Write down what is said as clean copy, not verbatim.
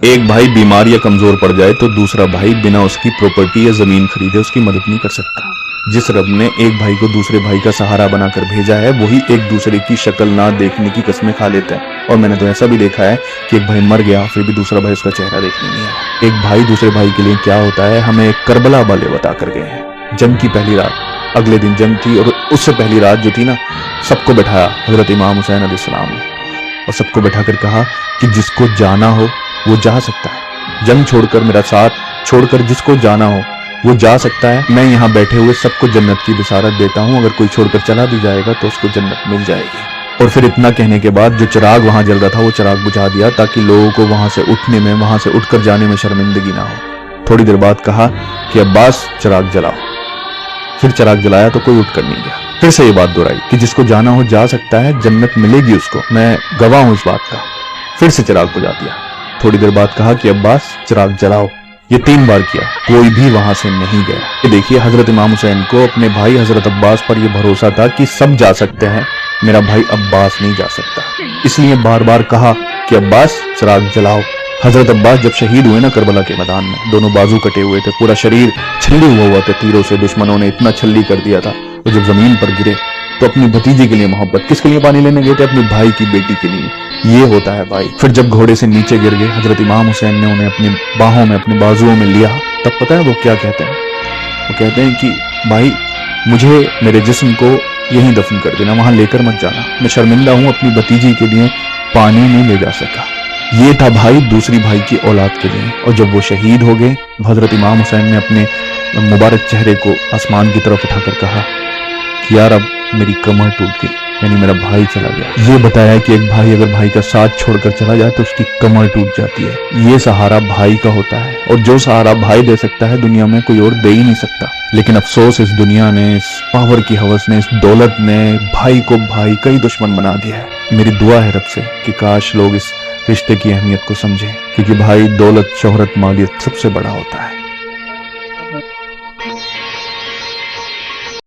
ایک بھائی بیمار یا کمزور پڑ جائے تو دوسرا بھائی بنا اس کی پراپرٹی یا زمین خریدے اس کی مدد نہیں کر سکتا۔ جس رب نے ایک بھائی کو دوسرے بھائی کا سہارا بنا کر بھیجا ہے وہی ایک دوسرے کی شکل نہ دیکھنے کی قسمیں کھا لیتا ہے۔ اور میں نے تو ایسا بھی دیکھا ہے کہ ایک بھائی مر گیا پھر بھی دوسرا بھائی اس کا چہرہ دیکھنے نہیں آیا۔ ایک بھائی دوسرے بھائی کے لیے کیا ہوتا ہے ہمیں ایک کربلا والے بتا کر گئے ہیں۔ جنگ کی پہلی رات، اگلے دن جنگ تھی، اور اس سے پہلی رات جو تھی نا، سب کو بٹھایا حضرت امام حسین علیہ السلام نے، اور سب کو بٹھا کر کہا کہ جس کو جانا ہو وہ جا سکتا ہے، جنگ چھوڑ کر میرا ساتھ چھوڑ کر جس کو جانا ہو وہ جا سکتا ہے۔ میں یہاں بیٹھے ہوئے سب کو جنت کی بشارت دیتا ہوں، اگر کوئی چھوڑ کر چلا بھی جائے گا تو اس کو جنت مل جائے گی۔ اور پھر اتنا کہنے کے بعد جو چراغ وہاں جل رہا تھا وہ چراغ بجھا دیا تاکہ لوگوں کو وہاں سے اٹھنے میں، وہاں سے اٹھ کر جانے میں شرمندگی نہ ہو۔ تھوڑی دیر بعد کہا کہ عباس چراغ جلاؤ، پھر چراغ جلایا تو کوئی اٹھ کر نہیں گیا۔ پھر سے یہ بات دہرائی کہ جس کو جانا ہو جا سکتا ہے، جنت ملے گی اس کو، میں گواہ ہوں اس بات کا۔ پھر سے چراغ بجھا دیا۔ تھوڑی دیر بعد کہا کہ عباس چراغ جلاؤ، یہ 3 بار کیا، کوئی بھی وہاں سے نہیں گیا۔ یہ دیکھیے حضرت امام حسین کو اپنے بھائی حضرت عباس پر یہ بھروسہ تھا کہ سب جا سکتے ہیں، میرا بھائی عباس نہیں جا سکتا، اس لیے بار بار کہا کہ عباس چراغ جلاؤ۔ حضرت عباس جب شہید ہوئے نا کربلا کے میدان میں، دونوں بازو کٹے ہوئے تھے، پورا شریر چھلی ہوا تھا تیروں سے، دشمنوں نے اتنا چھلی کر دیا تھا، اور جب زمین پر گرے تو اپنی بھتیجی کے لیے محبت، کس کے لیے پانی لینے گئے تھے؟ اپنے بھائی کی بیٹی کے لیے۔ یہ ہوتا ہے بھائی۔ پھر جب گھوڑے سے نیچے گر گئے حضرت امام حسین نے انہیں اپنی باہوں میں، اپنے بازوؤں میں لیا، تب پتہ ہے وہ کیا کہتے ہیں؟ وہ کہتے ہیں کہ بھائی مجھے میرے جسم کو یہیں دفن کر دینا، وہاں لے کر مت جانا، میں شرمندہ ہوں، اپنی بھتیجی کے لیے پانی نہیں لے جا سکا۔ یہ تھا بھائی دوسری بھائی کی اولاد کے لیے۔ اور جب وہ شہید ہو گئے، حضرت امام حسین نے اپنے مبارک چہرے کو آسمان کی طرف اٹھا کر کہا کہ یا رب میری کمر ٹوٹ گئی، یعنی میرا بھائی چلا گیا۔ یہ بتایا کہ ایک بھائی اگر بھائی کا ساتھ چھوڑ کر چلا جائے تو اس کی کمر ٹوٹ جاتی ہے۔ یہ سہارا بھائی کا ہوتا ہے، اور جو سہارا بھائی دے سکتا ہے دنیا میں کوئی اور دے ہی نہیں سکتا۔ لیکن افسوس اس دنیا نے، اس پاور کی ہوس نے، اس دولت نے بھائی کو بھائی کا ہی دشمن بنا دیا ہے۔ میری دعا ہے رب سے کہ کاش لوگ اس رشتے کی اہمیت کو سمجھیں، کیونکہ بھائی دولت، شہرت، مالیت سب سے بڑا ہوتا ہے۔